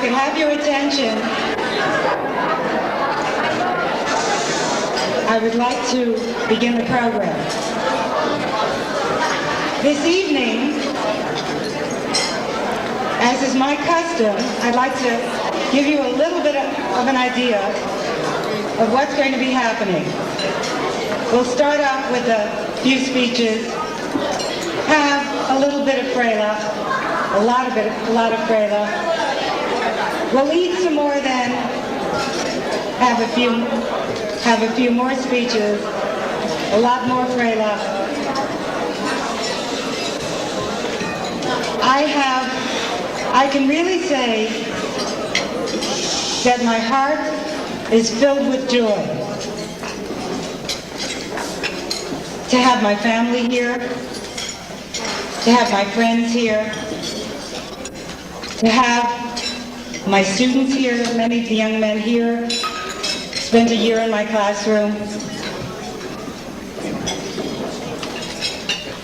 could have your attention, I would like to begin the program. This evening, as is my custom, I'd like to give you a little bit of an idea of what's going to be happening. We'll start off with a few speeches, have a little bit of frela, a lot of frela. We'll eat some more then, have a few more speeches, a lot more frela. I can really say that my heart is filled with joy to have my family here, to have my friends here, to have my students here, many of the young men here, spent a year in my classroom.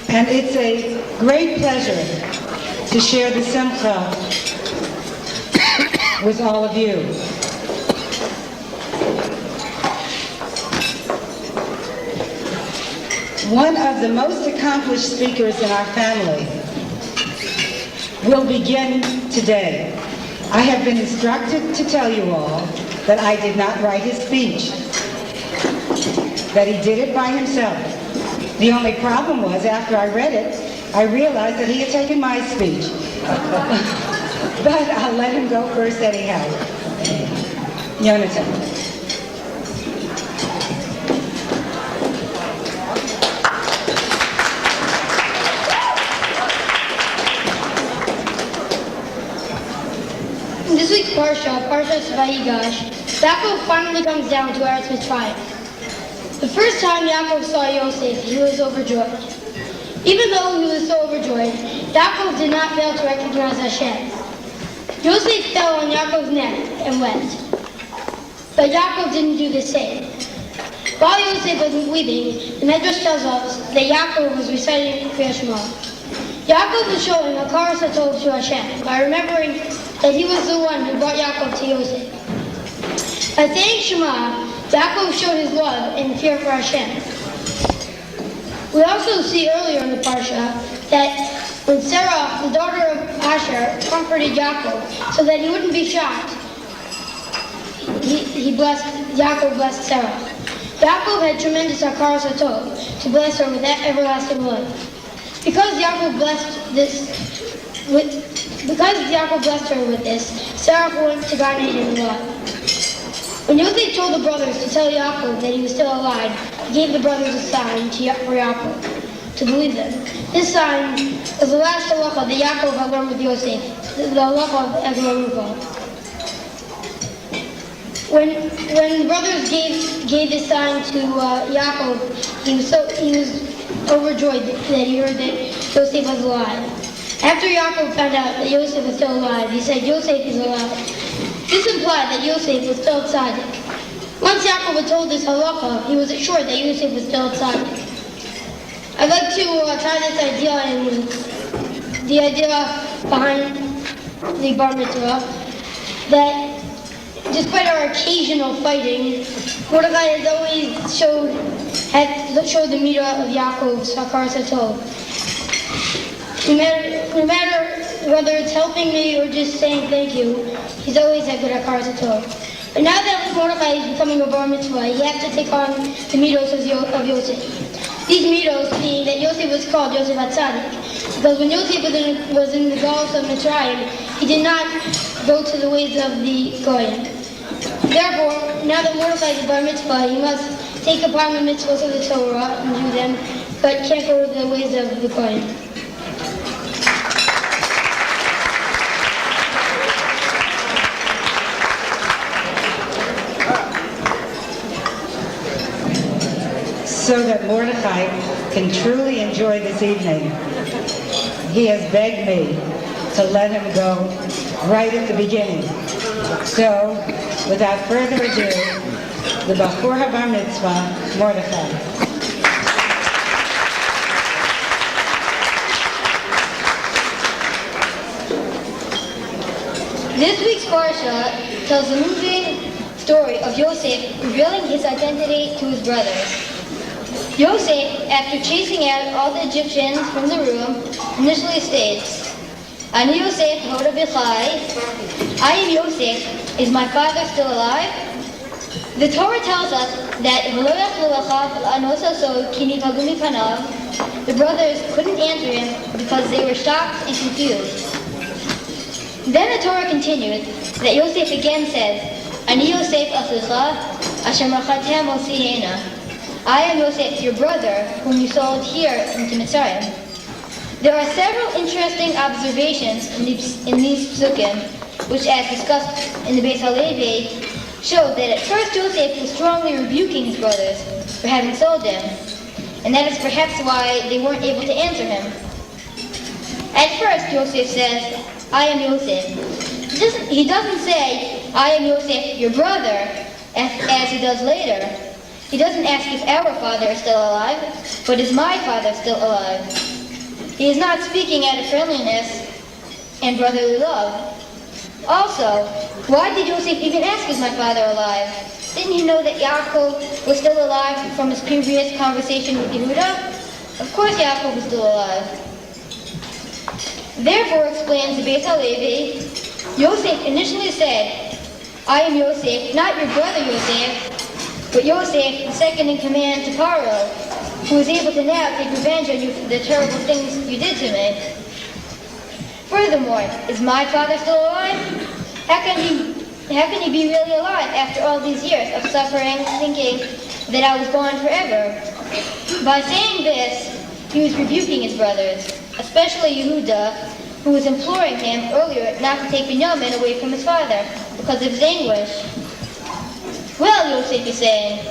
And it's a great pleasure to share the simcha with all of you. One of the most accomplished speakers in our family will begin today. I have been instructed to tell you all that I did not write his speech, that he did it by himself. The only problem was, after I read it, I realized that he had taken my speech. But I'll let him go first anyhow. Jonathan. In this week's Parsha Vayigash, Yaakov finally comes down to Eretz Mitzrayim. The first time Yaakov saw Yosef, he was overjoyed. Even though he was so overjoyed, Yaakov did not fail to recognize Hashem. Yosef fell on Yaakov's neck and wept. But Yaakov didn't do the same. While Yosef was weeping, the Medrash tells us that Yaakov was reciting Kriyat Shema. Yaakov was showing a Hakaras Hatov to Hashem by remembering that he was the one who brought Yaakov to Yosef. By saying Shema, Yaakov showed his love and fear for Hashem. We also see earlier in the Parsha that when Sarah, the daughter of Asher, comforted Yaakov so that he wouldn't be shocked, Yaakov blessed Sarah. Yaakov had tremendous Hakaras Hatov to bless her with that everlasting love. Because Yaakov blessed her with this, Sarah went to Gan Eden and love. When Yosef told the brothers to tell Yaakov that he was still alive, he gave the brothers a sign for Yaakov to believe them. This sign was the last halacha that Yaakov had learned with Yosef, the halacha of Eglah Ruval. When the brothers gave this sign to Yaakov, he was overjoyed that he heard that Yosef was alive. After Yaakov found out that Yosef was still alive, he said, "Yosef is alive." This implied that Yosef was still tzaddik. Once Yaakov had told this halacha, he was assured that Yosef was still tzaddik. I'd like to tie this idea in the idea behind the bar mitzvah, that despite our occasional fighting, Mordechai has always showed the midah of Yaakov's Hakaras Hatov. No matter whether it's helping me or just saying thank you, he's always had good Hakaras Hatov. But now that Mordechai is becoming a bar mitzvah, he has to take on the midos of Yosef. These midos being that Yosef was called Yosef HaTzadik, because when Yosef was in the galus of Mitzrayim, he did not go to the ways of the Goyim. Therefore, now that Mordechai is a bar mitzvah, he must take upon the mitzvahs of the Torah and do them, but can't go the ways of the Goyim. So that Mordechai can truly enjoy this evening, he has begged me to let him go right at the beginning. So, without further ado, the Bachur HaBar Mitzvah, Mordechai. This week's Parsha tells the moving story of Yosef revealing his identity to his brothers. Yosef, after chasing out all the Egyptians from the room, initially states, Ani Yosef Hoda B'chai, I am Yosef, is my father still alive? The Torah tells us that the brothers couldn't answer him because they were shocked and confused. Then the Torah continued that Yosef again says, Ani Yosef Achicha, Asher Machatem Osihena. I am Yosef, your brother, whom you sold here into Mitzrayim. There are several interesting observations in these psukim, which, as discussed in the Beis Halevi, show that at first Yosef was strongly rebuking his brothers for having sold him, and that is perhaps why they weren't able to answer him. At first, Yosef says, I am Yosef. He doesn't say, I am Yosef, your brother, as he does later. He doesn't ask if our father is still alive, but is my father still alive? He is not speaking out of friendliness and brotherly love. Also, why did Yosef even ask, is my father alive? Didn't he know that Yaakov was still alive from his previous conversation with Yehuda? Of course Yaakov was still alive. Therefore, explains the Beis Halevi, Yosef initially said, I am Yosef, not your brother Yosef, but Yosef, the second in command to Paro, who is able to now take revenge on you for the terrible things you did to me. Furthermore, is my father still alive? How can he be really alive after all these years of suffering, thinking that I was gone forever? By saying this, he was rebuking his brothers, especially Yehuda, who was imploring him earlier not to take Binyamin away from his father because of his anguish. Well, Yosef is saying,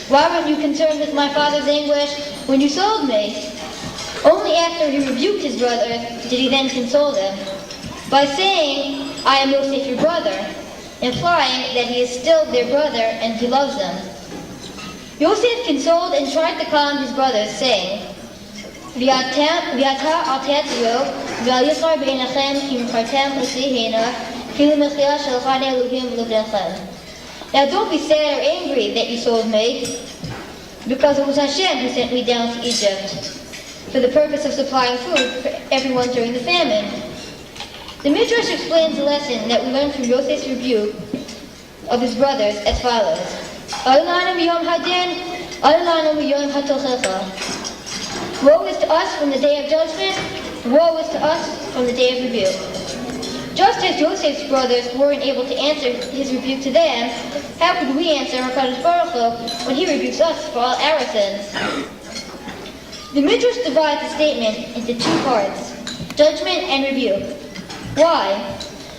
why weren't you concerned with my father's anguish when you sold me? Only after he rebuked his brother did he then console them, by saying, I am Yosef your brother, implying that he is still their brother and he loves them. Yosef consoled and tried to calm his brothers, saying, V'ata al te'atziyo, v'al yichar b'einachem ki mechartem l'sihena, ki l'mechia shel chad Elohim l'vnechem. Now don't be sad or angry that you sold me, because it was Hashem who sent me down to Egypt for the purpose of supplying food for everyone during the famine. The Midrash explains the lesson that we learn from Yosef's rebuke of his brothers as follows. Woe is to us from the day of judgment, woe is to us from the day of rebuke. Just as Joseph's brothers weren't able to answer his rebuke to them, how could we answer HaKadosh Baruch Hu when he rebukes us for all our sins? The Midrash divides the statement into two parts, judgment and rebuke. Why?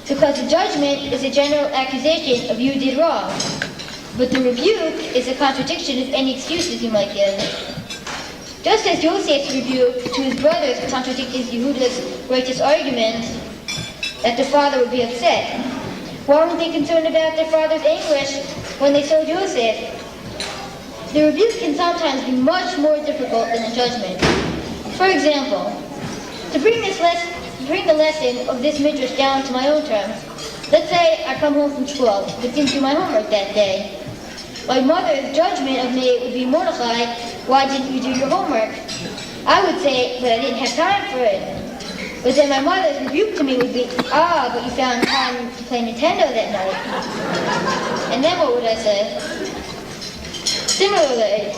Because the judgment is a general accusation of you did wrong, but the rebuke is a contradiction of any excuses you might give. Just as Joseph's rebuke to his brothers contradicted Yehuda's righteous argument that the father would be upset, why weren't they concerned about their father's anguish when they sold Yosef? The rebuke can sometimes be much more difficult than the judgment. For example, to bring the lesson of this midrash down to my own terms, let's say I come home from school but didn't do my homework that day. My mother's judgment of me would be, Mordechai, why didn't you do your homework? I would say, but I didn't have time for it. But then my mother's rebuke to me would be, but you found time to play Nintendo that night. And then what would I say? Similarly,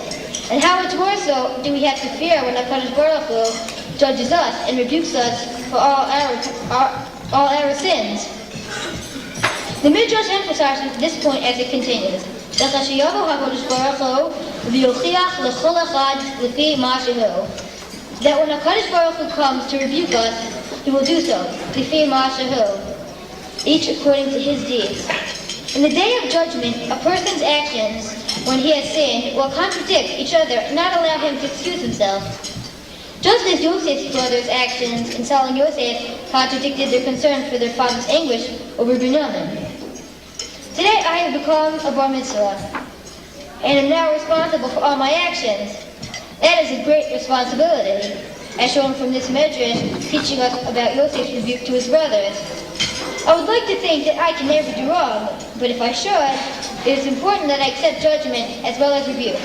and how much more so do we have to fear when HaKadosh Baruch Hu judges us and rebukes us for all our sins? The Midrash emphasizes this point as it continues. That when HaKadosh Baruch Hu comes to rebuke us, he will do so, each according to his deeds. In the day of judgment, a person's actions, when he has sinned, will contradict each other and not allow him to excuse himself. Just as Joseph's brothers' actions in selling Yosef contradicted their concern for their father's anguish over Binyamin. Today I have become a bar mitzvah, and am now responsible for all my actions. That is a great responsibility, as shown from this midrash teaching us about Yosef's rebuke to his brothers. I would like to think that I can never do wrong, but if I should, it is important that I accept judgment as well as rebuke,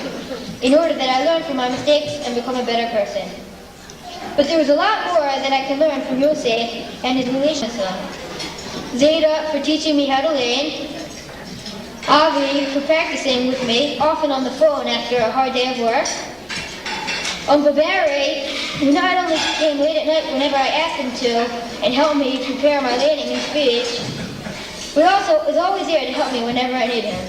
in order that I learn from my mistakes and become a better person. But there is a lot more that I can learn from Yosef and his relationship. Zeta for teaching me how to learn, Avi for practicing with me, often on the phone after a hard day of work, Uncle Barry, who not only came late at night whenever I asked him to and helped me prepare my landing and speech, but also is always there to help me whenever I need him.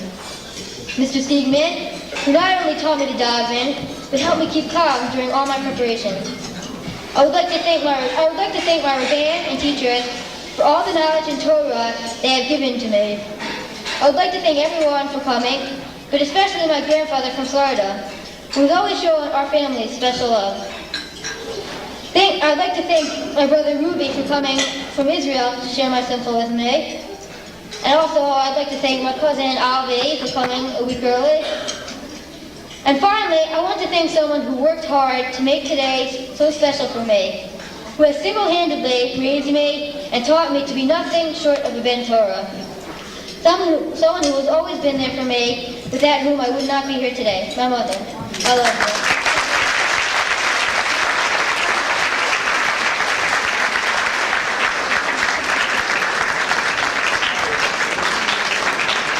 Mr. Siegman, who not only taught me to daven, but helped me keep calm during all my preparations. I would like to thank my Rabban and teachers for all the knowledge and Torah they have given to me. I would like to thank everyone for coming, but especially my grandfather from Florida, who has always shown our family special love. I'd like to thank my brother Ruby for coming from Israel to share my simcha with me. And also, I'd like to thank my cousin Alvi for coming a week early. And finally, I want to thank someone who worked hard to make today so special for me, who has single-handedly raised me and taught me to be nothing short of a Ben Torah. Someone who has always been there for me, without whom I would not be here today, my mother. I love her.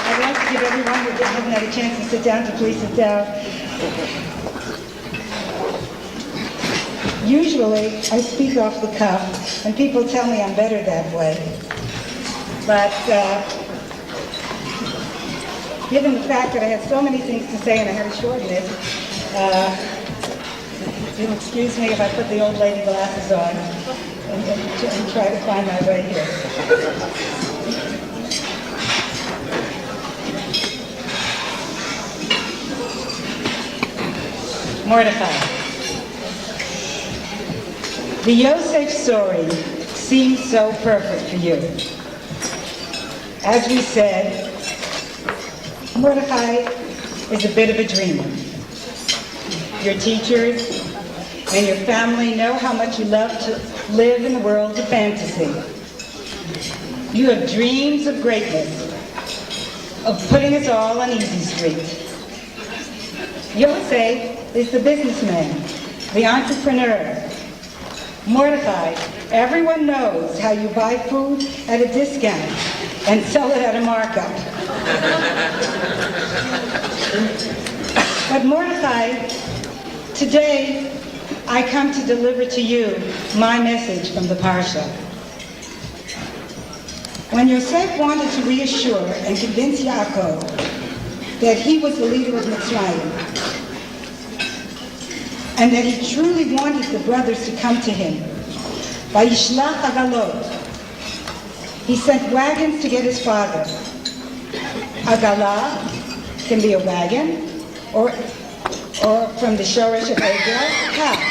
I'd like to give everyone who hasn't had a chance to sit down to please sit down. Usually, I speak off the cuff, and people tell me I'm better that way. But given the fact that I had so many things to say and I had to shorten it, you'll excuse me if I put the old lady glasses on and try to find my way here. Mordechai. The Yosef story seems so perfect for you. As we said, Mordechai is a bit of a dreamer. Your teachers and your family know how much you love to live in the world of fantasy. You have dreams of greatness, of putting us all on easy street. Yosef is the businessman, the entrepreneur. Mordechai, everyone knows how you buy food at a discount and sell it at a markup. But Mordechai, today I come to deliver to you my message from the Parsha. When Yosef wanted to reassure and convince Yaakov that he was the leader of Mitzrayim, and that he truly wanted the brothers to come to him, Vayishlach Agalot, he sent wagons to get his father. Agalah can be a wagon, or from the Shoresh of Egel, calf.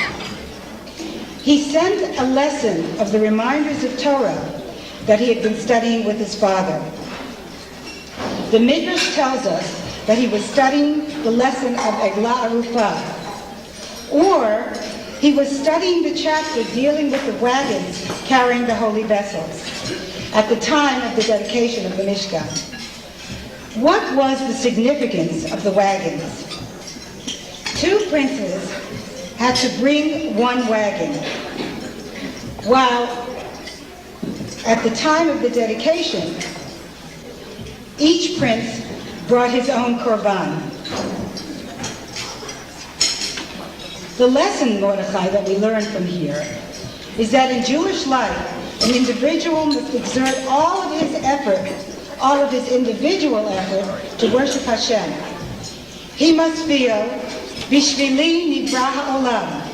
He sent a lesson of the reminders of Torah that he had been studying with his father. The Midrash tells us that he was studying the lesson of Eglah Arufah, or he was studying the chapter dealing with the wagons carrying the holy vessels at the time of the dedication of the Mishkan. What was the significance of the wagons? Two princes had to bring one wagon, while at the time of the dedication, each prince brought his own korban. The lesson, Mordechai, that we learn from here is that in Jewish life, an individual must exert all of his effort, all of his individual effort to worship Hashem. He must feel, Bishvili nivra ha'olam.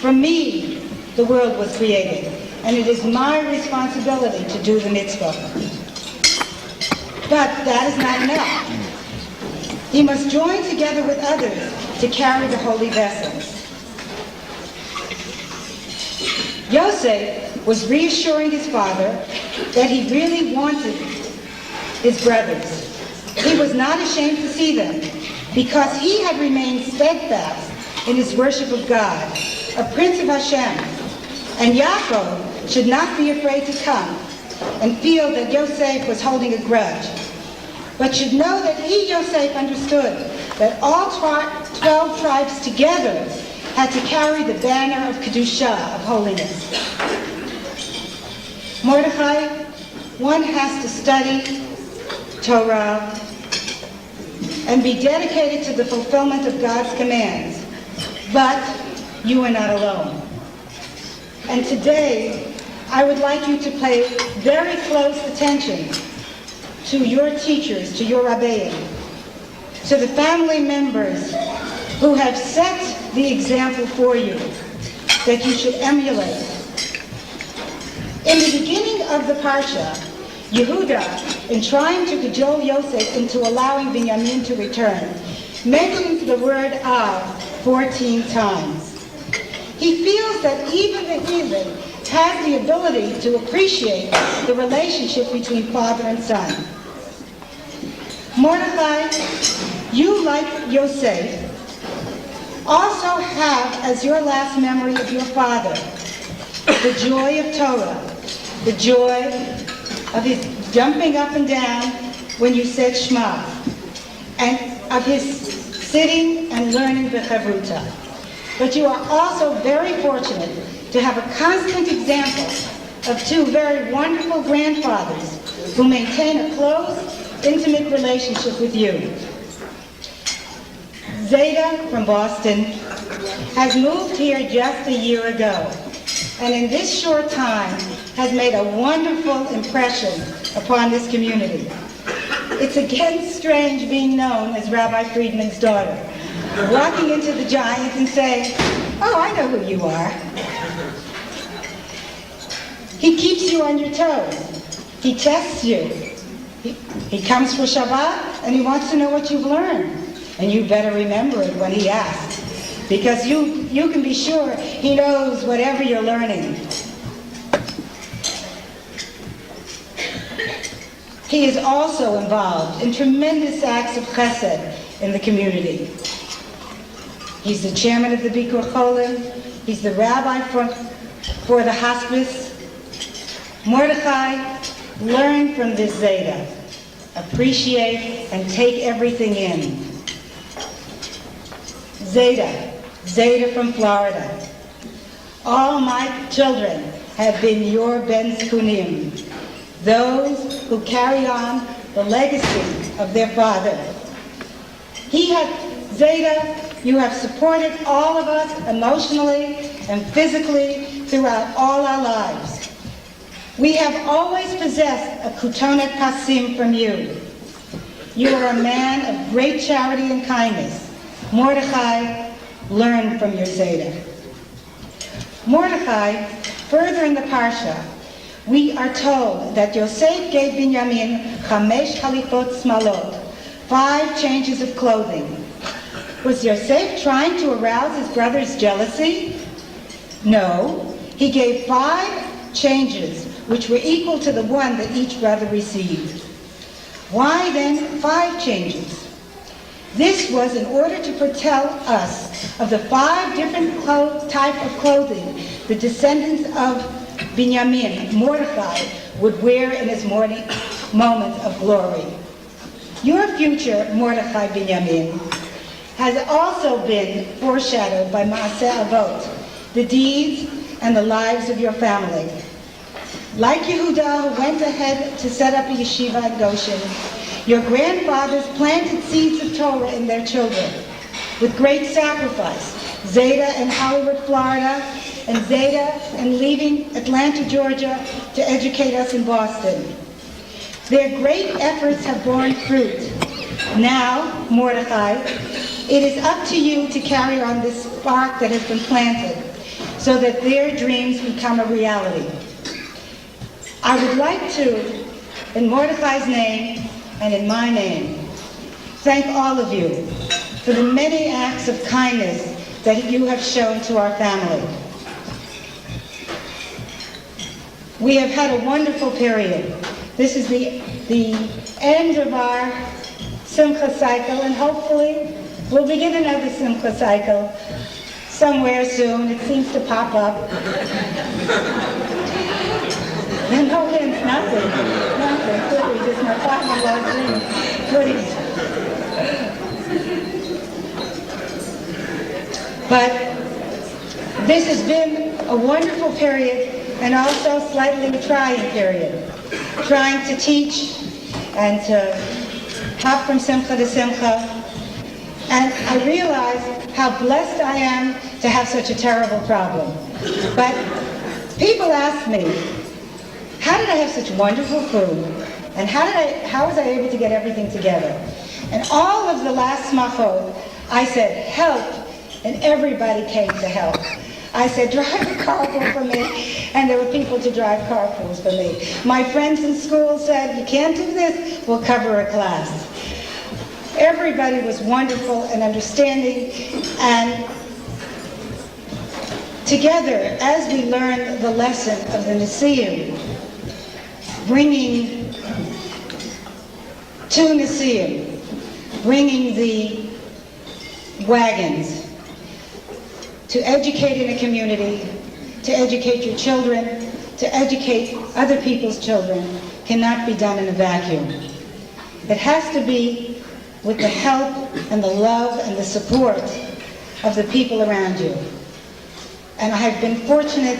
For me, the world was created, and it is my responsibility to do the mitzvah. But that is not enough. He must join together with others to carry the holy vessels. Yosef was reassuring his father that he really wanted his brothers. He was not ashamed to see them because he had remained steadfast in his worship of God, a prince of Hashem. And Yaakov should not be afraid to come and feel that Yosef was holding a grudge, but should know that he, Yosef, understood that all 12 tribes together had to carry the banner of Kedusha, of holiness. Mordechai, one has to study Torah and be dedicated to the fulfillment of God's commands, but you are not alone. And today, I would like you to pay very close attention to your teachers, to your rabbeim, to the family members who have set the example for you that you should emulate. In the beginning of the Parsha, Yehuda, in trying to cajole Yosef into allowing Binyamin to return, mentions the word Av 14 times. He feels that even the heathen has the ability to appreciate the relationship between father and son. Mordechai, you, like Yosef, also have as your last memory of your father the joy of Torah, the joy of his jumping up and down when you said Shema, and of his sitting and learning the Chavruta. But you are also very fortunate to have a constant example of two very wonderful grandfathers who maintain a close, intimate relationship with you. Zeta from Boston has moved here just a year ago, and in this short time has made a wonderful impression upon this community. It's again strange being known as Rabbi Friedman's daughter, walking into the Giants and saying, "Oh, I know who you are." He keeps you on your toes. He tests you. He comes for Shabbat and he wants to know what you've learned. And you better remember it when he asks, because you can be sure he knows whatever you're learning. He is also involved in tremendous acts of chesed in the community. He's the chairman of the Bikur Cholim. He's the rabbi for the hospice. Mordechai, learn from this Zeta. Appreciate and take everything in. Zeta from Florida. All my children have been your Ben Zkunim, those who carry on the legacy of their father. Zeta, you have supported all of us emotionally and physically throughout all our lives. We have always possessed a kutonet pasim from you. You are a man of great charity and kindness. Mordechai, learn from your Zeta. Mordechai, further in the Parsha, we are told that Yosef gave Binyamin 5 halifot smalot, 5 changes of clothing. Was Yosef trying to arouse his brother's jealousy? No, he gave 5 changes, which were equal to the one that each brother received. Why then 5 changes? This was in order to foretell us of the 5 different type of clothing the descendants of Binyamin, Mordechai, would wear in his morning moment of glory. Your future, Mordechai Binyamin, has also been foreshadowed by Maaseh Avot, the deeds and the lives of your family. Like Yehuda, who went ahead to set up a yeshiva at Goshen, your grandfathers planted seeds of Torah in their children with great sacrifice. Zeta in Hollywood, Florida, and Zeta in leaving Atlanta, Georgia, to educate us in Boston. Their great efforts have borne fruit. Now, Mordechai, it is up to you to carry on this spark that has been planted so that their dreams become a reality. I would like to, in Mordechai's name and in my name, thank all of you for the many acts of kindness that you have shown to our family. We have had a wonderful period. This is the end of our Simcha cycle, and hopefully we'll begin another Simcha cycle somewhere soon. It seems to pop up. And Nothing. Cookies. It's my father-in-law's dream. Goodies. But this has been a wonderful period and also slightly trying period. Trying to teach and to hop from simcha to simcha. And I realize how blessed I am to have such a terrible problem. But people ask me, how did I have such wonderful food? And how was I able to get everything together? And all of the last smachot, I said, help, and everybody came to help. I said, drive a carpool for me, and there were people to drive carpools for me. My friends in school said, you can't do this, we'll cover a class. Everybody was wonderful and understanding, and together, as we learned the lesson of the Nesiim, bringing to Nesiim, bringing the wagons, to educate in a community, to educate your children, to educate other people's children, cannot be done in a vacuum. It has to be with the help and the love and the support of the people around you. And I have been fortunate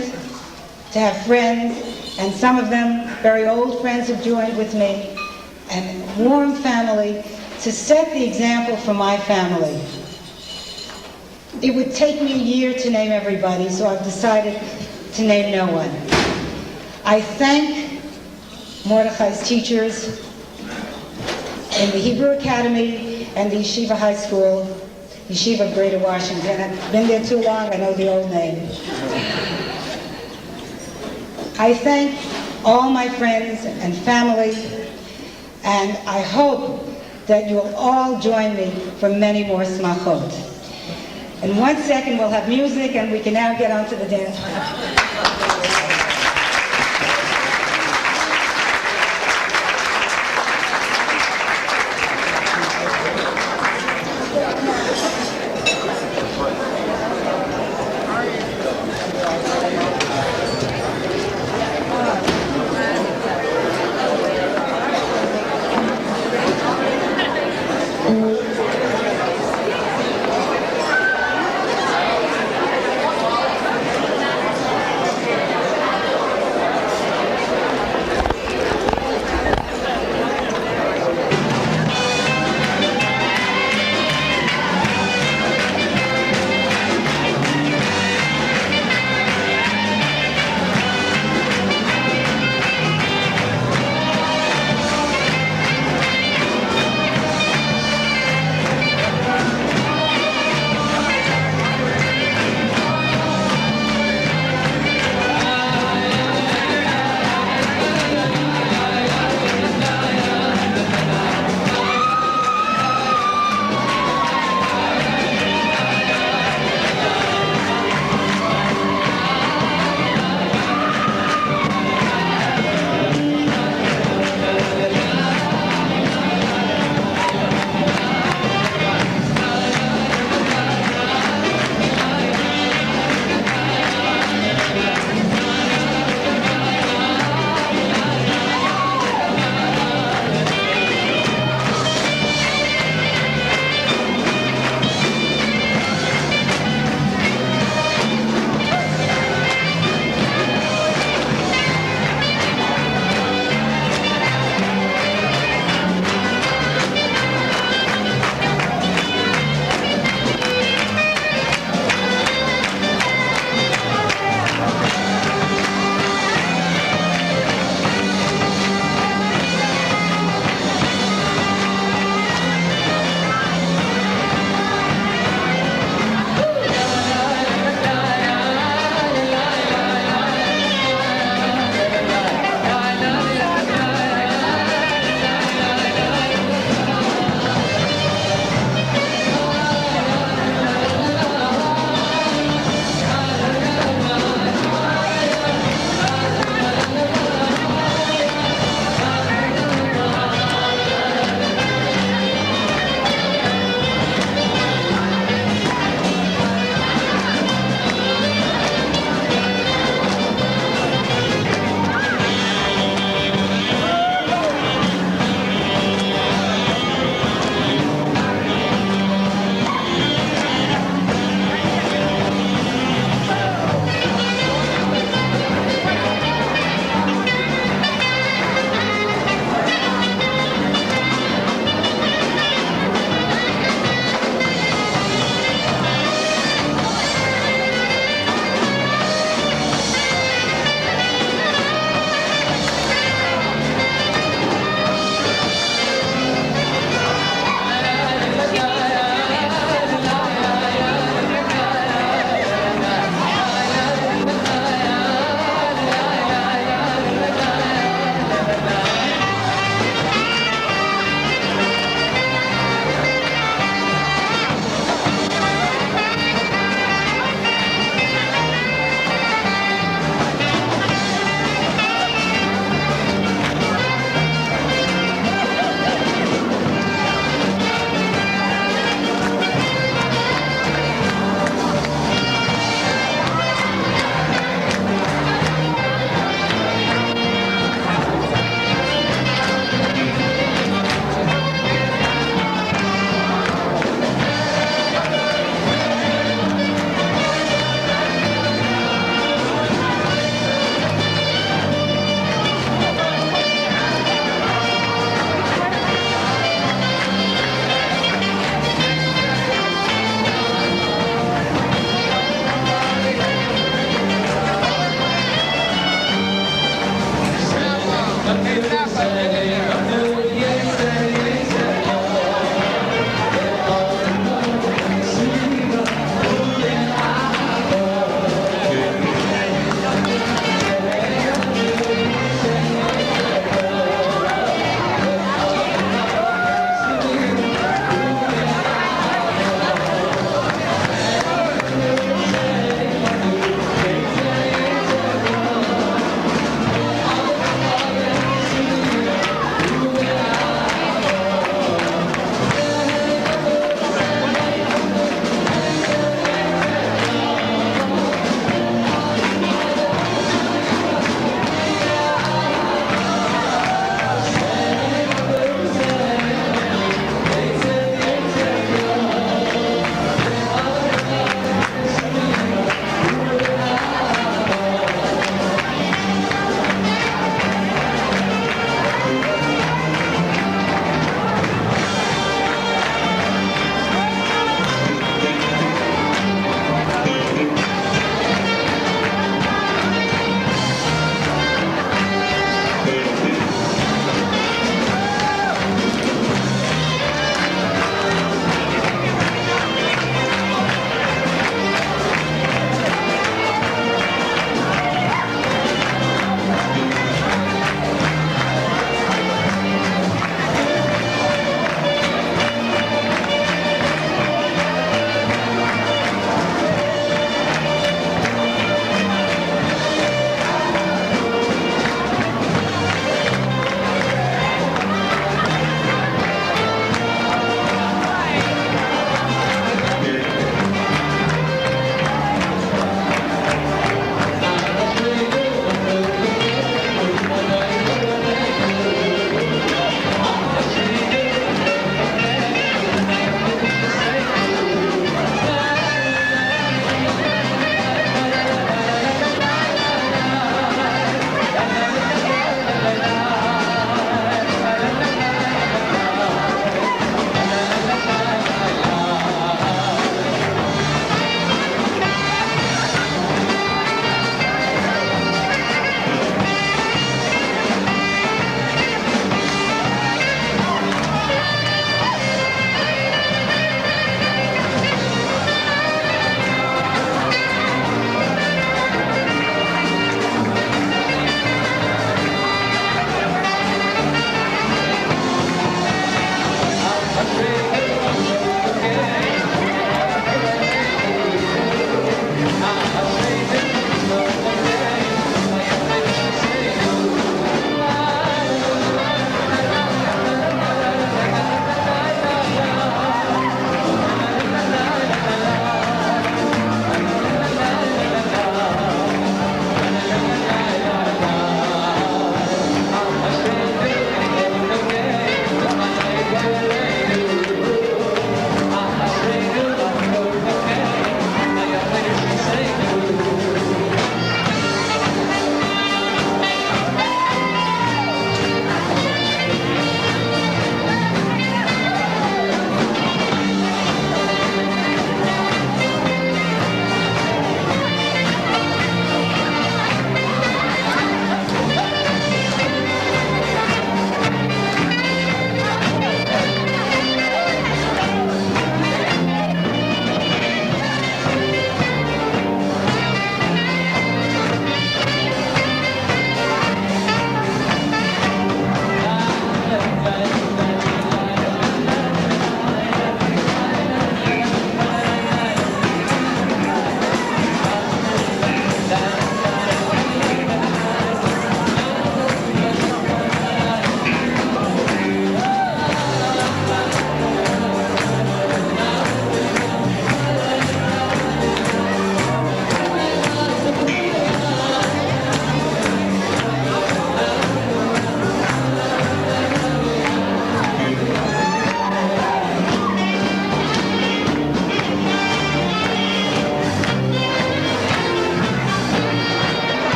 to have friends, and some of them, very old friends, have joined with me, and warm family, to set the example for my family. It would take me a year to name everybody, so I've decided to name no one. I thank Mordechai's teachers in the Hebrew Academy and the Yeshiva High School, Yeshiva of Greater Washington. I've been there too long, I know the old name. I thank all my friends and family, and I hope that you'll all join me for many more smachot. In 1 second, we'll have music, and we can now get on to the dance floor.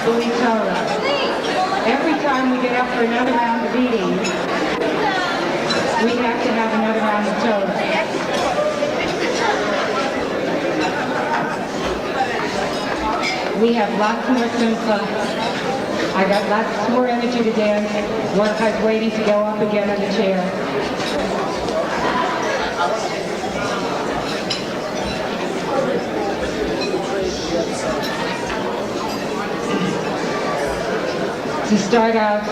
believe Torah. Every time we get up for another round of eating, we have to have another round of Torah. We have lots more simcha. I got lots more energy to dance. Mordechai's waiting to go up again on the chair. To start out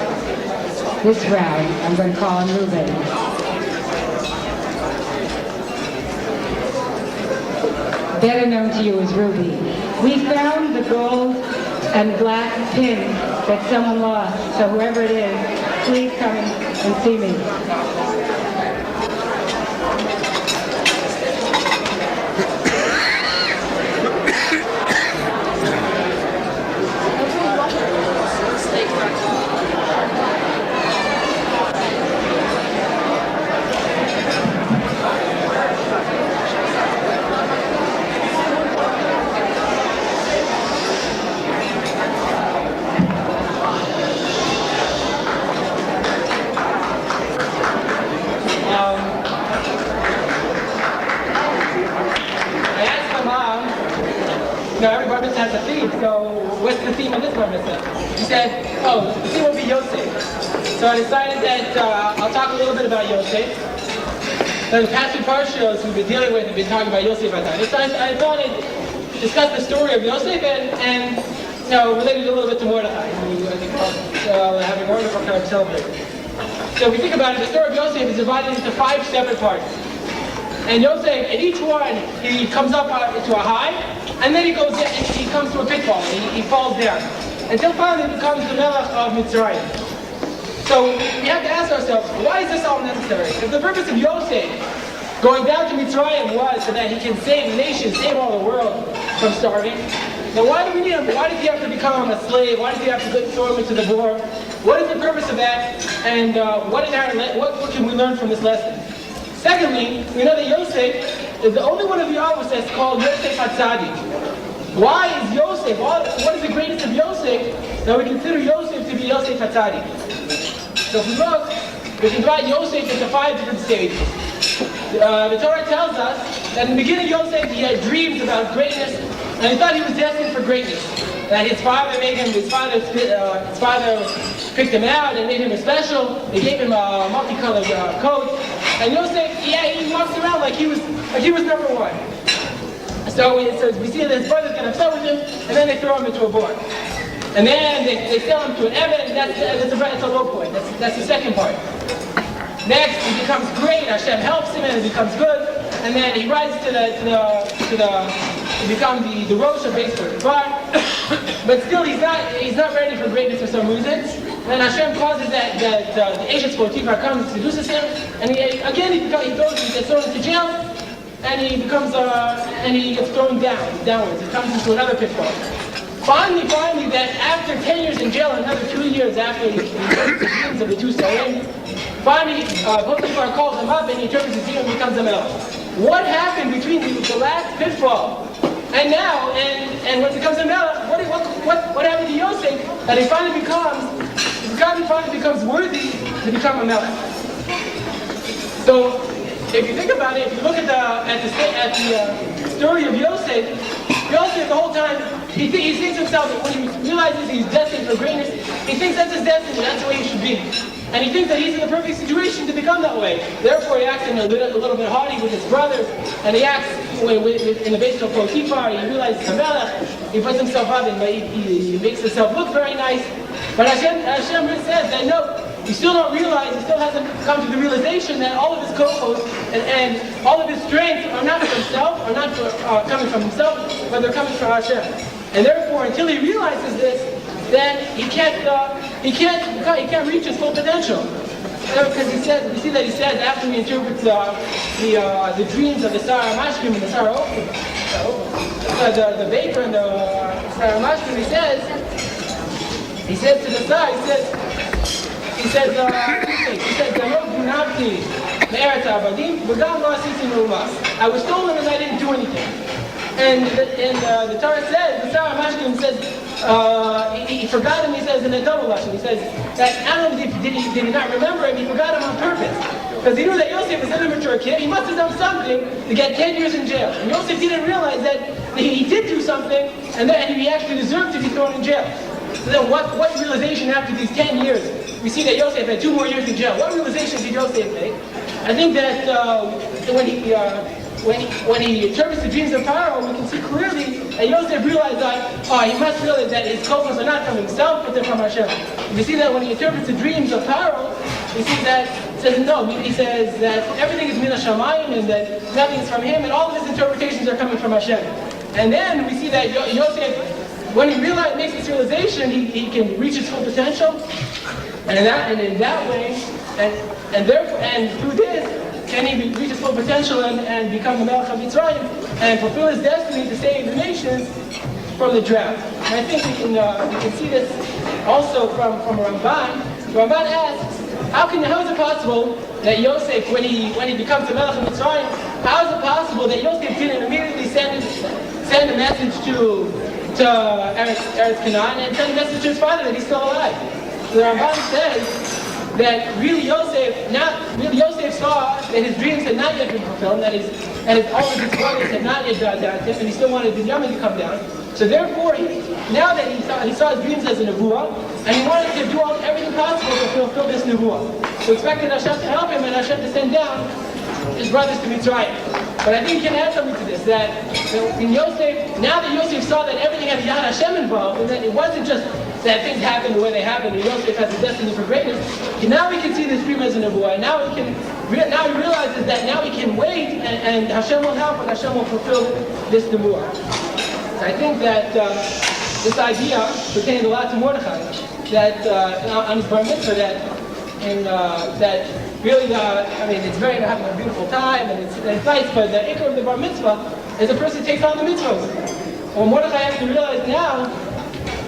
this round, I'm going to call on Ruben. Better known to you as Ruby. We found the gold and black pin that someone lost, so whoever it is, please come and see me. Every bar mitzvah has a theme, so what's the theme of this bar mitzvah? She said, oh, the theme will be Yosef. So I decided that I'll talk a little bit about Yosef. The past few parshas we've been dealing with have been talking about Yosef at times. So I thought I'd discuss the story of Yosef and related a little bit to Mordechai, who I think having a wonderful kind of celebrating. So if we think about it, the story of Yosef is divided into 5 separate parts. And Yosef, in each one, he comes up to a high, and then he goes down, he comes to a pitfall, and he falls down. Until finally he becomes the Melech of Mitzrayim. So we have to ask ourselves, why is this all necessary? If the purpose of Yosef going down to Mitzrayim was so that he can save the nation, save all the world from starving, then why do we need him? Why did he have to become a slave? Why did he have to throw him into the war? What is the purpose of that? And what can we learn from this lesson? Secondly, we know that Yosef is the only one of the Avos that's called Yosef HaTzadik. Why is Yosef, what is the greatest of Yosef that we consider Yosef to be Yosef HaTzadik? So if we look, we can divide Yosef into 5 different stages. The Torah tells us that in the beginning Yosef, he had dreams about greatness, and he thought he was destined for greatness. That his father picked him out and made him special. They gave him a multicolored coat. And Yosef, he walks around like he was number one. So we see that his brothers get upset with him, and then they throw him into a board. And then they sell him to an Evan, that's a low point. That's the second part. Next, he becomes great, Hashem helps him, and he becomes good. And then he rises to become the Rosh of Beis Potiphar. But still, he's not ready for greatness for some reason. Then Hashem causes that the agent Potiphar comes and seduces him, and he gets thrown into jail, and he gets thrown downwards. He comes into another pitfall. Finally, that after 10 years in jail, another 2 years after he interprets the dreams of the 2 Solim, finally Potiphar calls him up and he interprets his dream and becomes a melech. What happened between the last pitfall and now, and when it becomes a melech, what happened to Yosef that he finally becomes worthy to become a melech? So, if you think about it, if you look at the story of Yosef the whole time, he thinks himself that when he realizes he's destined for greatness, he thinks that's his destiny, that's the way he should be. And he thinks that he's in the perfect situation to become that way. Therefore, he acts a little bit haughty with his brothers, and he acts in the base of Potiphar. He realizes he's a melech, he puts himself up, and he makes himself look very nice. But Hashem says that no, he still don't realize, he still hasn't come to the realization that all of his kohos and all of his strengths are not for himself, are not coming from himself, but they're coming from Hashem. And therefore, until he realizes this, then he can't reach his full potential. Because we see that he says after he interprets the dreams of the Sarah Mashkim and the Sarah Ophir, the baker and the Sarah Mashkim, he says to the Sarah, he says, I was stolen and I didn't do anything. And the Torah says, the Sarah Mashkim says, he forgot him, he says, in a double lesson. He says that not only did he not remember him, he forgot him on purpose. Because he knew that Yosef was an immature kid. He must have done something to get 10 years in jail. And Yosef didn't realize that he did do something, and he actually deserved to be thrown in jail. So then what realization after these 10 years, we see that Yosef had 2 more years in jail. What realization did Yosef make? I think that when he interprets the dreams of Pharaoh, we can see clearly that Yosef realized that, he must realize that his covers are not from himself, but they're from Hashem. We see that when he interprets the dreams of Pharaoh, we see that he says that everything is min hashamayim and that nothing's from him, and all of his interpretations are coming from Hashem. And then we see that Yosef, when he makes this realization, he can reach his full potential, and in that way, and through this, can he reach his full potential and become the Melech of Mitzrayim and fulfill his destiny to save the nations from the drought. And I think we can see this also from Ramban. Ramban asks, how is it possible that Yosef, when he becomes the Melech of Mitzrayim, how is it possible that Yosef didn't immediately send a message to Eretz Canaan and send a message to his father that he's still alive? So the Ramban says that really Yosef saw that his dreams had not yet been fulfilled, that all of his brothers had not yet died down, and he still wanted Binyamin to come down. So therefore, now that he saw his dreams as a nevuah, and he wanted to do everything possible to fulfill this nevuah. So expected Hashem to help him and Hashem to send down his brothers to Mitzrayim. But I think you can add something to this, that in Yosef, now that Yosef saw that everything had Yad Hashem involved, and that it wasn't just that things happened the way they happened, and Yosef has a destiny for greatness, now we can see this dream as a nevuah, and now he realizes that now he can wait, and Hashem will help, and Hashem will fulfill this nevuah. I think that this idea pertained a lot to Mordechai, that on his bar mitzvah, that really, it's very having a beautiful time, and it's nice, but the ikar of the bar mitzvah is a person who takes on the mitzvahs. What Mordechai has to realize now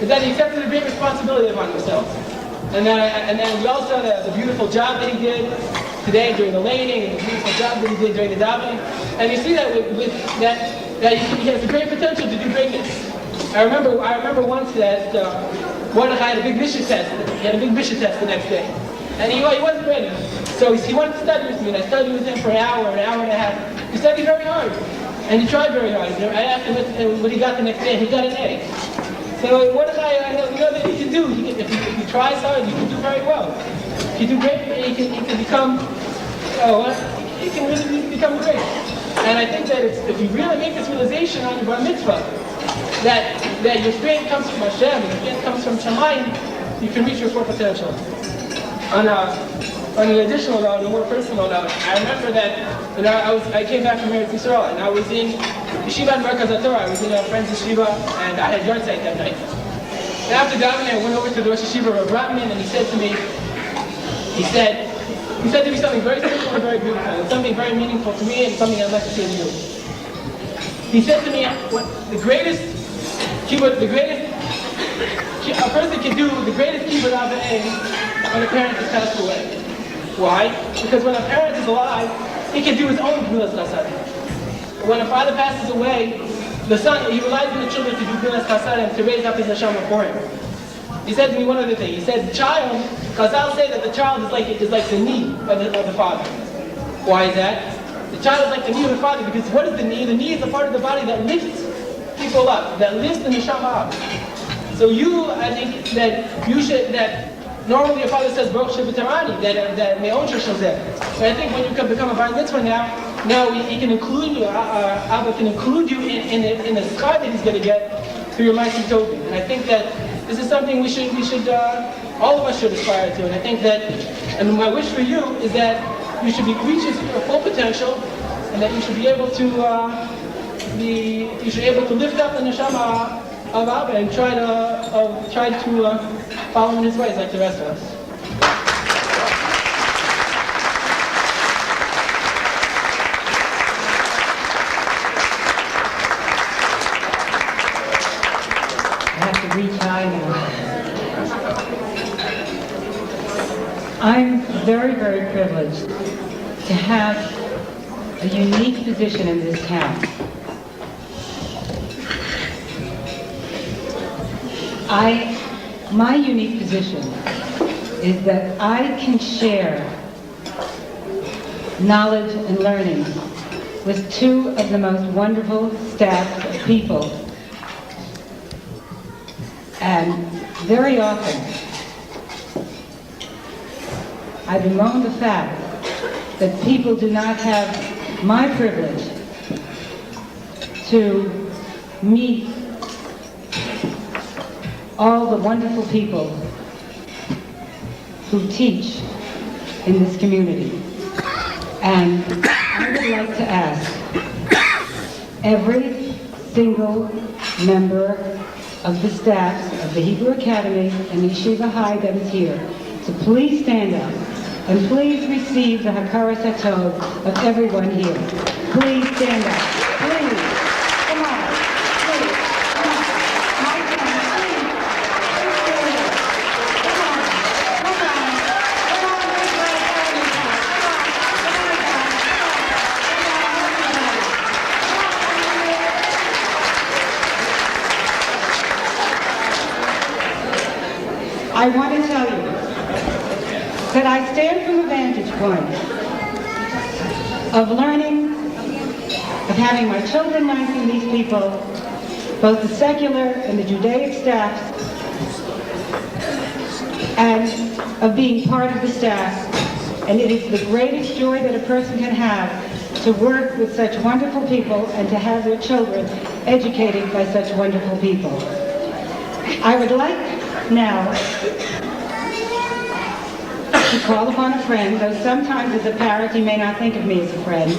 is that he accepted a great responsibility upon himself. And then we also saw the beautiful job that he did today during the lading, and the beautiful job that he did during the davening. And you see that that he has a great potential to do greatness. I remember once that Mordechai had a big Mishnah test. He had a big Mishnah test the next day. And he wasn't ready. So he wanted to study with me, and I studied with him for an hour and a half. He studied very hard. And he tried very hard. I asked him what he got the next day, and he got an A. So Mordechai, you know that he can do. If he tries hard, he can do very well. He can do great. He can become. He can really become great. And I think that if you really make this realization on your bar mitzvah, that your strength comes from Hashem, and your strength comes from Shamayim, you can reach your full potential. On an additional note, a more personal note, I remember that I came back from Eretz Yisrael, and I was in Yeshiva in Merkaz HaTorah. I was in a friend's yeshiva, and I had yahrzeit that night. And after davening, I went over to the Rosh Yeshiva, Rav Ratman, and he said to me, he said to me something very simple and very beautiful, and something very meaningful to me, and something I'd like to say to you. He said to me, a person can do the greatest kibbutz avei when a parent has passed away. Why? Because when a parent is alive, he can do his own gvulas chassadim. When a father passes away, the son, he relies on the children to do gvulas chassadim, to raise up his neshama for him. He said to me one other thing. He said, the child, Chazal say that the child is like the knee of the father. Why is that? The child is like the knee of the father because what is the knee? The knee is the part of the body that lifts people up, that lifts the neshama up. So I think that normally your father says Baruch Shebetarani, that Me'on Shazeh. But I think when you become a bar mitzvah now he can include you, Abba can include you in the schar that he's going to get through your Ma'aseh Tovim. And I think that this is something we should all of us should aspire to. And I think that, and my wish for you is that you should be reaching your full potential, and that you should be able to lift up the neshama of Abba and try to follow in his ways like the rest of us. I have to reach high now. I'm very, very privileged to have a unique position in this town. My unique position is that I can share knowledge and learning with two of the most wonderful staffs of people. And very often, I bemoan the fact that people do not have my privilege to meet all the wonderful people who teach in this community. And I would like to ask every single member of the staffs of the Hebrew Academy and Yeshiva High that is here to please stand up and please receive the Hakaras HaTov of everyone here. Please stand up. Please. Come on. Please. Come on. My friends, please. Please stand up. Come on. Come on. Come on, Mitzvah Academy. Come on. Come on, guys. Come on. I want to tell you that I stand from the vantage point of learning, of having my children learn from these people, both the secular and the Judaic staffs, and of being part of the staff. And it is the greatest joy that a person can have to work with such wonderful people and to have their children educated by such wonderful people. I would like now to call upon a friend, though sometimes as a parent he may not think of me as a friend.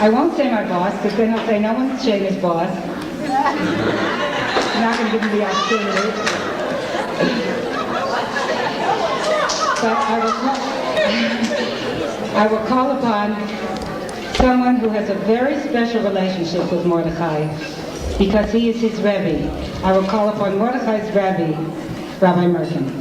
I won't say my boss, because then he'll say no one's Shana's boss. I'm not going to give him the opportunity. But I will call upon someone who has a very special relationship with Mordechai, because he is his Rebbe. I will call upon Mordechai's Rebbe, Rabbi Merkin.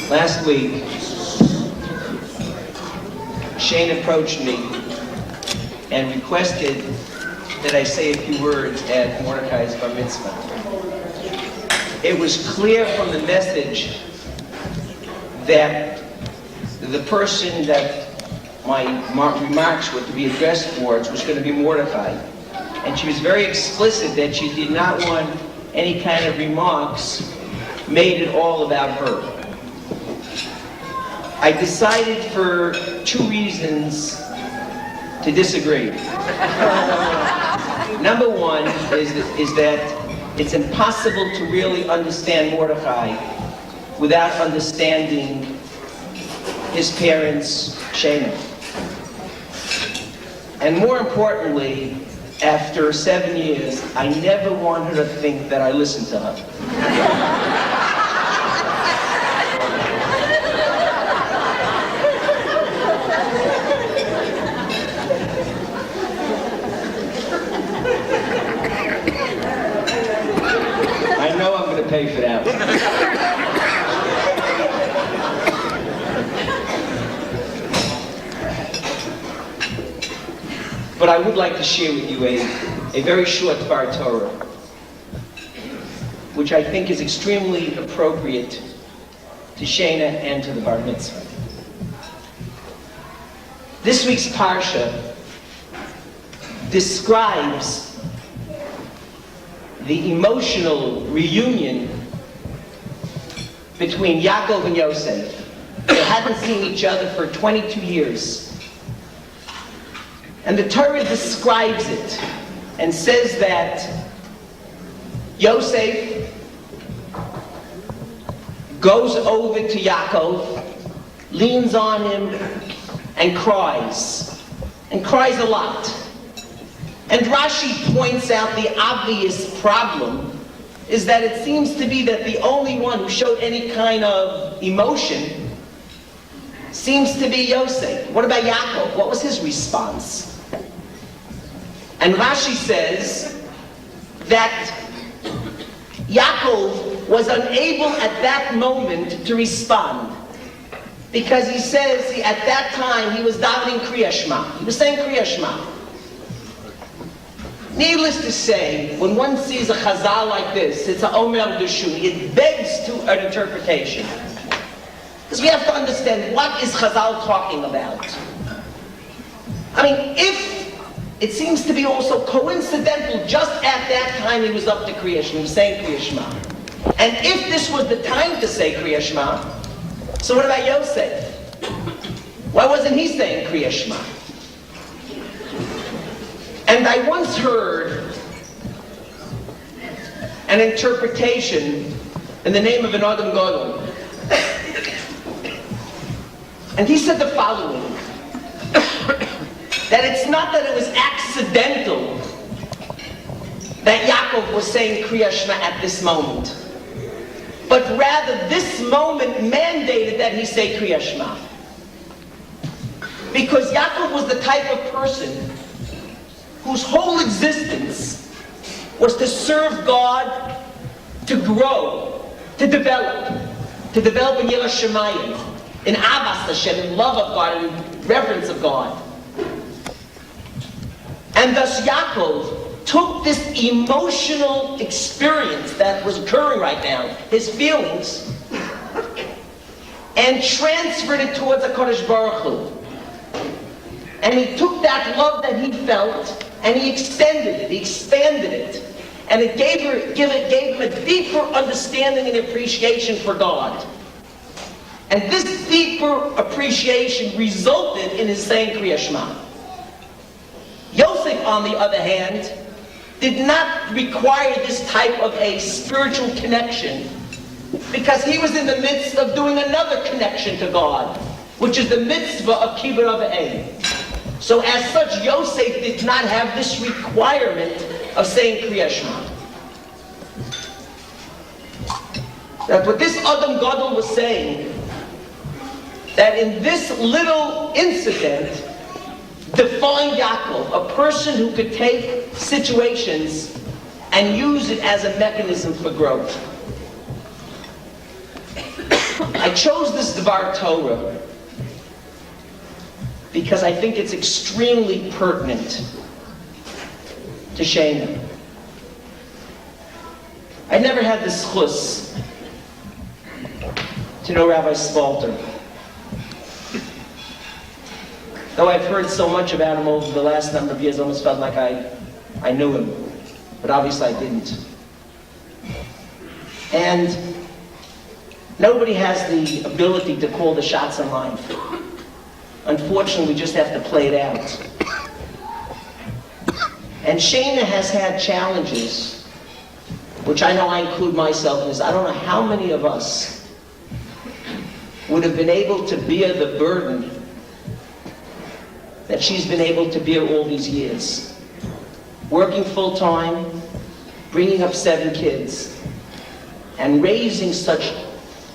Last week, Shane approached me and requested that I say a few words at Mordechai's bar mitzvah. It was clear from the message that the person that my remarks were to be addressed towards was going to be Mordechai. And she was very explicit that she did not want any kind of remarks made at all about her. I decided for two reasons to disagree. Number one is that it's impossible to really understand Mordechai without understanding his parents, Shana. And more importantly, after 7 years, I never want her to think that I listened to her. I know I'm going to pay for that one. But I would like to share with you a very short Dvar Torah, which I think is extremely appropriate to Shana and to the bar mitzvah. This week's parsha describes the emotional reunion between Yaakov and Yosef. They hadn't seen each other for 22 years. And the Torah describes it and says that Yosef goes over to Yaakov, leans on him, and cries a lot. And Rashi points out the obvious problem is that it seems to be that the only one who showed any kind of emotion seems to be Yosef. What about Yaakov? What was his response? And Rashi says that Yaakov was unable at that moment to respond, because he says at that time he was davening Kriya Shema. He was saying Kriya Shema. Needless to say, when one sees a chazal like this, it's a Omer Deshuni, it begs to an interpretation. Because we have to understand, what is chazal talking about? I mean, if it seems to be also coincidental, just at that time he was up to Kriya Shema, he was saying Kriya Shema. And if this was the time to say Kriya Shema, so what about Yosef? Why wasn't he saying Kriya Shema? And I once heard an interpretation in the name of an Adam Gadol. And he said the following, that it's not that it was accidental that Yaakov was saying Kriya Shema at this moment, but rather this moment mandated that he say Kriya Shema. Because Yaakov was the type of person whose whole existence was to serve God, to grow, to develop in Yirah Shamayim, in Ahavas Hashem, in love of God, in reverence of God. And thus Yaakov took this emotional experience that was occurring right now, his feelings, and transferred it towards HaKadosh Baruch Hu. And he took that love that he felt, and he extended it, he expanded it, and it gave him a deeper understanding and appreciation for God. And this deeper appreciation resulted in his saying Kriya Shema. Yosef, on the other hand, did not require this type of a spiritual connection, because he was in the midst of doing another connection to God, which is the mitzvah of kibbur avei. So as such, Yosef did not have this requirement of saying Kriya Shema. That's what this Adam Gadol was saying, that in this little incident defined Yaakov, a person who could take situations and use it as a mechanism for growth. I chose this Dvar Torah because I think it's extremely pertinent to Shana. I never had the schus to know Rabbi Spolter. Though I've heard so much about him over the last number of years, I almost felt like I knew him. But obviously I didn't. And nobody has the ability to call the shots in life. Unfortunately, we just have to play it out. And Shana has had challenges, which I know I include myself in this. I don't know how many of us would have been able to bear the burden that she's been able to bear all these years. Working full-time, bringing up 7 kids, and raising such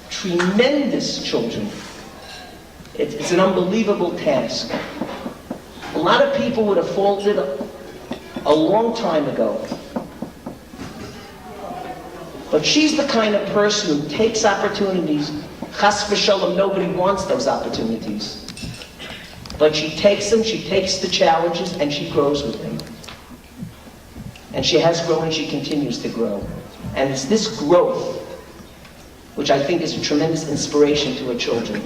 tremendous children. It's an unbelievable task. A lot of people would have faltered a long time ago. But she's the kind of person who takes opportunities. Chas v'shalom, nobody wants those opportunities. But she takes them, she takes the challenges, and she grows with them. And she has grown and she continues to grow. And it's this growth which I think is a tremendous inspiration to her children.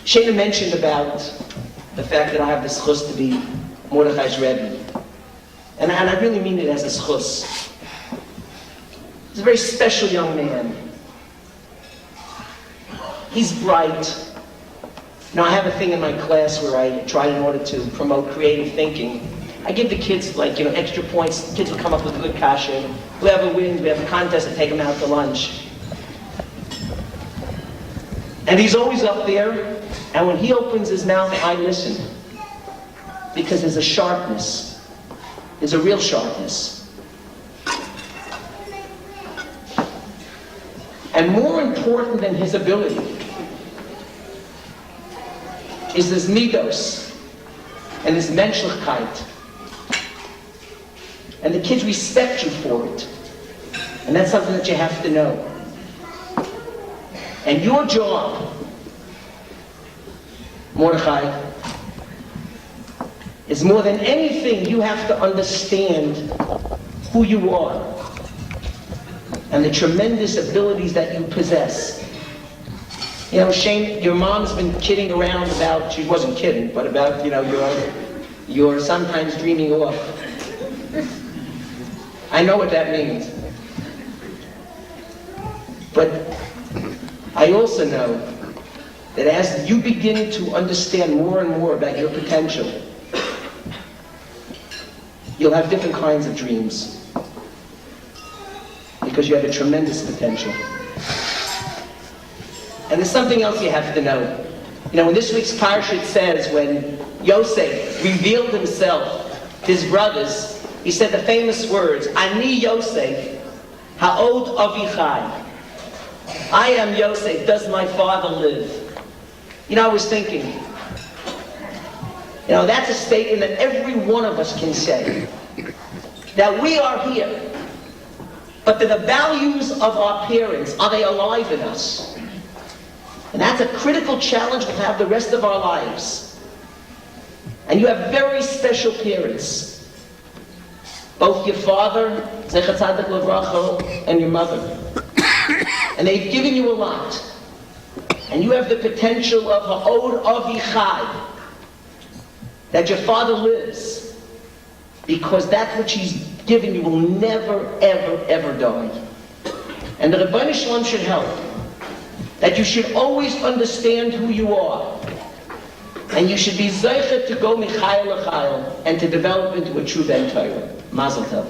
Shana mentioned about the fact that I have the schus to be Mordechai's Rebbe. And I really mean it as a schus. He's a very special young man. He's bright. Now, I have a thing in my class where I try, in order to promote creative thinking, I give the kids, extra points. The kids will come up with a good kasha. Whoever wins, we have a contest to take them out to lunch. And he's always up there, and when he opens his mouth, I listen. because there's a sharpness. There's a real sharpness. And more important than his ability is this midos and this menschlichkeit. And the kids respect you for it. And that's something that you have to know. And your job, Mordechai, is more than anything, you have to understand who you are and the tremendous abilities that you possess. You know, Shane, your mom's been kidding around about, she wasn't kidding, but about, you know, you're sometimes dreaming off. I know what that means. But I also know that as you begin to understand more and more about your potential, you'll have different kinds of dreams. Because you have a tremendous potential. And there's something else you have to know. You know, in this week's parsha it says when Yosef revealed himself to his brothers, he said the famous words, Ani Yosef, ha'od avichai. I am Yosef, does my father live? You know, I was thinking, you know, that's a statement that every one of us can say. That we are here. But that the values of our parents, are they alive in us? And that's a critical challenge we'll have the rest of our lives. And you have very special parents. Both your father, Zecher Tzadik Livracha, and your mother. And they've given you a lot. And you have the potential of ha'od avichai, that your father lives. Because that which he's given you will never, ever, ever die. And the Rebbeinu Shalom should help. That you should always understand who you are. And you should be zeichet to go michayil l'chayil and to develop into a true Ben Torah. Mazel tov.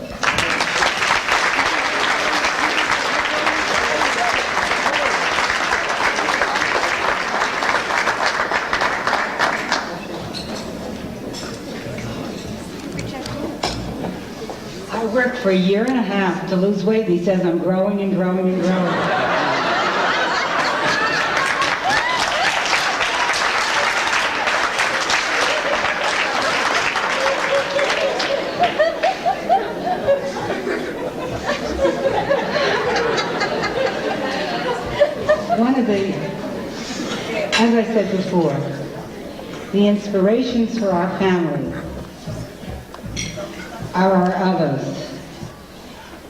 I worked for a year and a half to lose weight, and he says I'm growing and growing and growing. As I said before, the inspirations for our family are our others.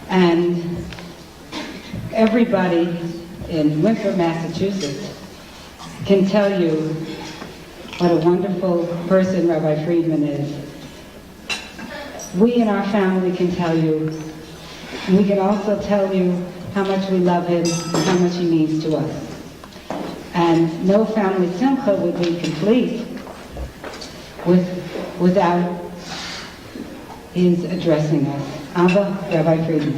And everybody in Winthrop, Massachusetts can tell you what a wonderful person Rabbi Friedman is. We in our family can tell you, and we can also tell you how much we love him and how much he means to us. And no family simcha would be complete without his addressing us. Abba, Rabbi Friedman.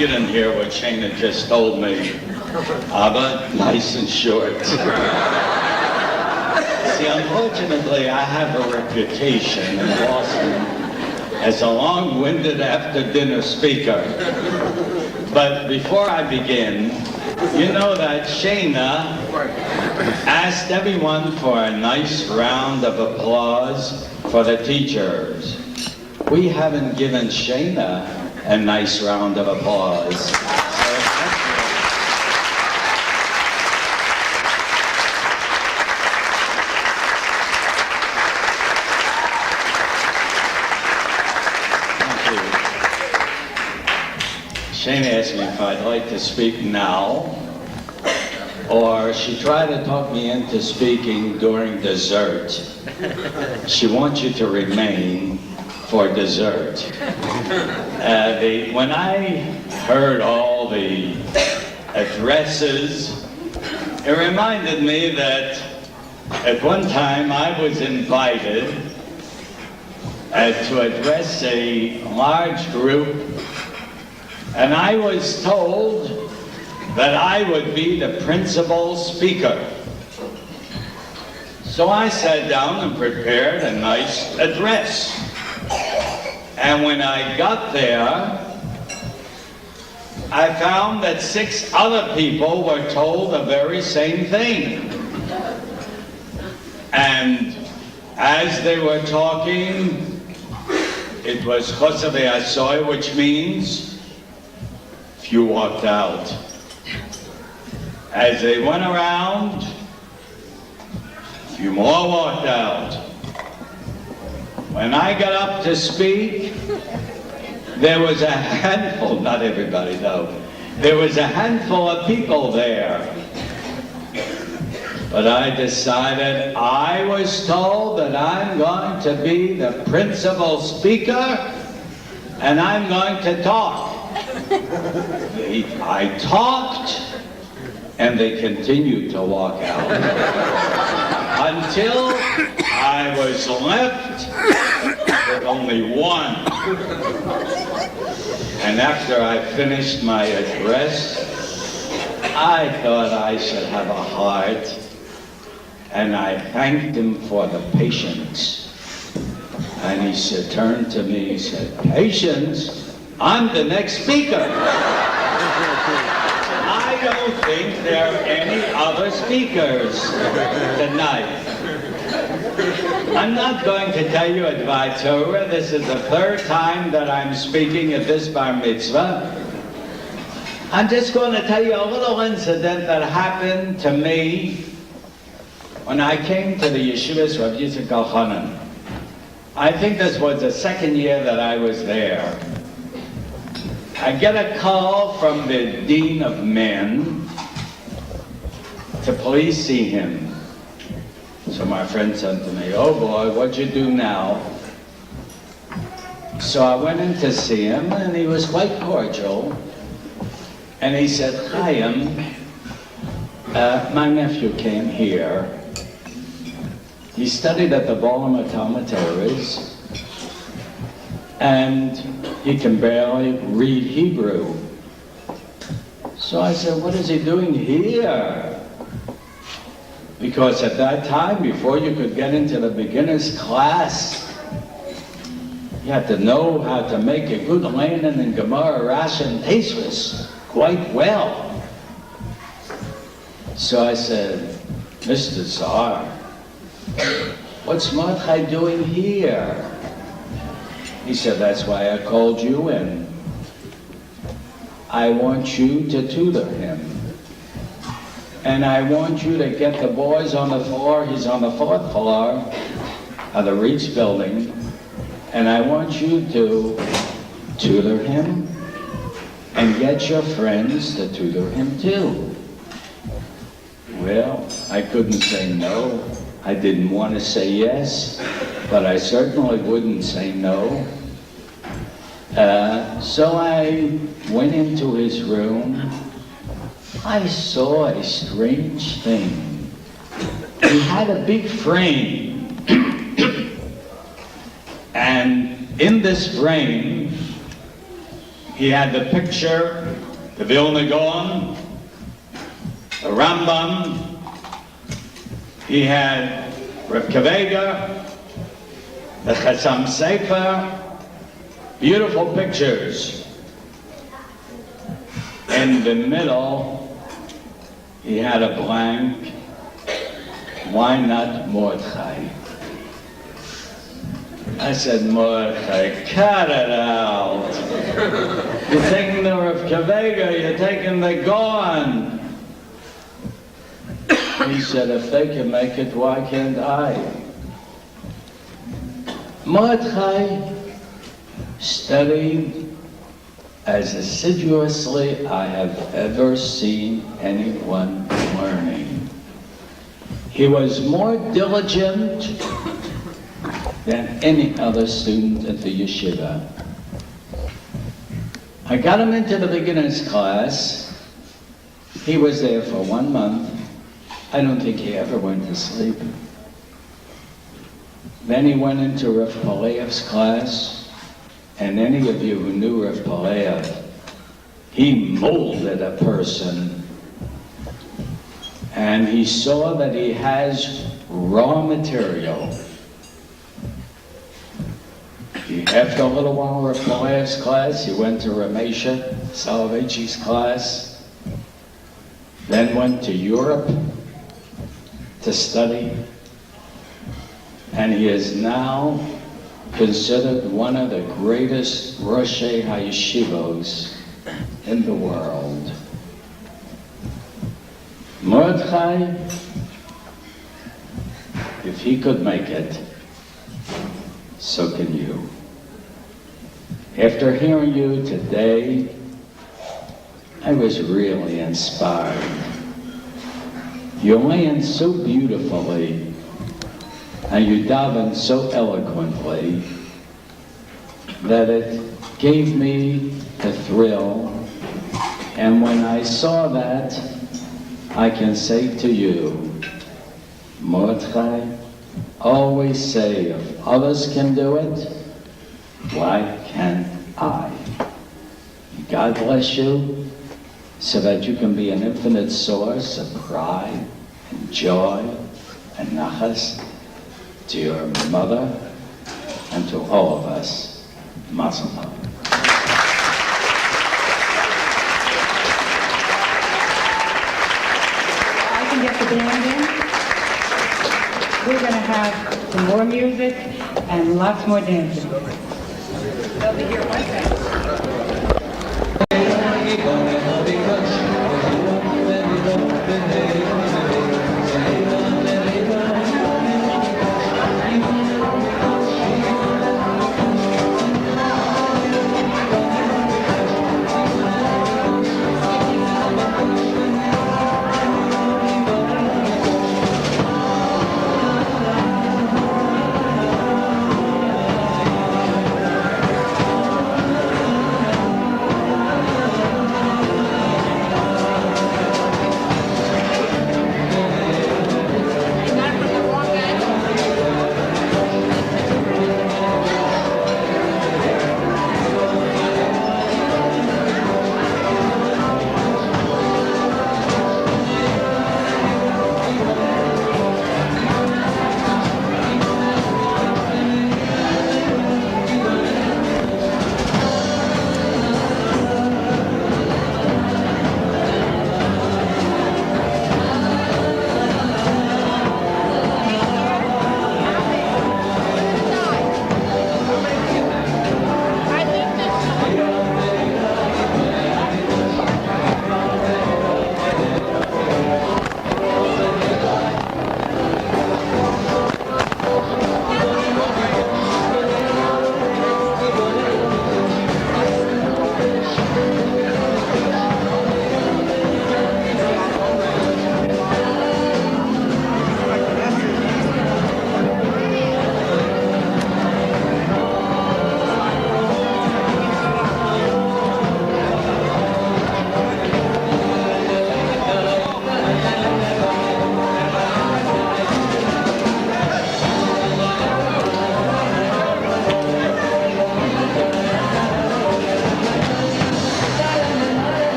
You didn't hear what Shana just told me. Abba, nice and short. See, unfortunately, I have a reputation in Boston as a long-winded after-dinner speaker. But before I begin, you know that Shana asked everyone for a nice round of applause for the teachers. We haven't given Shana a nice round of applause. Shane asked me if I'd like to speak now, or she tried to talk me into speaking during dessert. She wants you to remain for dessert. When I heard all the addresses It reminded me that at one time I was invited to address a large group, and I was told that I would be the principal speaker. So I sat down and prepared a nice address. And when I got there, I found that 6 other people were told the very same thing. And as they were talking, it was Choseh ve'asoy, which means few walked out. As they went around, few more walked out. When I got up to speak, there was a handful, not everybody though, there was a handful of people there. But I decided, I was told that I'm going to be the principal speaker and I'm going to talk. I talked and they continued to walk out until I was left with only one. And after I finished my address, I thought I should have a heart, and I thanked him for the patience. And he said, turned to me, he said, patience? I'm the next speaker. I don't think there are any other speakers tonight. I'm not going to tell you a Dvar Torah. This is the 3rd time that I'm speaking at this bar mitzvah. I'm just going to tell you a little incident that happened to me when I came to the yeshivas of Yitzchak Elchanan. I think this was the 2nd year that I was there. I get a call from the Dean of Men to please see him. So my friend said to me, oh boy, what'd you do now? So I went in to see him, and he was quite cordial. And he said, Chaim, my nephew came here. He studied at the Balaam Talmud Torahs, and he can barely read Hebrew. So I said, what is he doing here? Because at that time, before you could get into the beginner's class, you had to know how to make a good Lanin and Gemara, Rashi, and Tosfos quite well. So I said, Mr. Tsar, what's Mordechai doing here? He said, that's why I called you in. I want you to tutor him. And I want you to get the boys on the floor. He's on the 4th floor of the Reach building. And I want you to tutor him and get your friends to tutor him too. Well, I couldn't say no. I didn't want to say yes, but I certainly wouldn't say no. So I went into his room. I saw a strange thing. He had a big frame. And in this frame, he had the picture, the Vilna Gaon, the Rambam. He had Rav Kavega, the Chassam Sefer, beautiful pictures. In the middle, he had a blank. Why not Mordechai? I said, Mordechai, cut it out. You're taking the Rav Kavega, you're taking the Gaon. He said, if they can make it, why can't I? Mordechai studied as assiduously I have ever seen anyone learning. He was more diligent than any other student at the yeshiva. I got him into the beginner's class. He was there for 1 month. I don't think he ever went to sleep. Then he went into Rav Paleev's class, and any of you who knew Rav Paleev, he molded a person, and he saw that he has raw material. After a little while Rav Paleev's class, he went to Ramesha Soloveitchik's class, then went to Europe to study, and he is now considered one of the greatest Roshei HaYeshivos in the world. Mordechai, if he could make it, so can you. After hearing you today, I was really inspired. You land so beautifully, and you daven so eloquently, that it gave me a thrill. And when I saw that, I can say to you, Mordechai, always say, if others can do it, why can't I? God bless you, so that you can be an infinite source of pride and joy and nachas to your mother and to all of us. Mazel tov. I can get the band in. We're going to have some more music and lots more dancing. They'll be here Wednesday.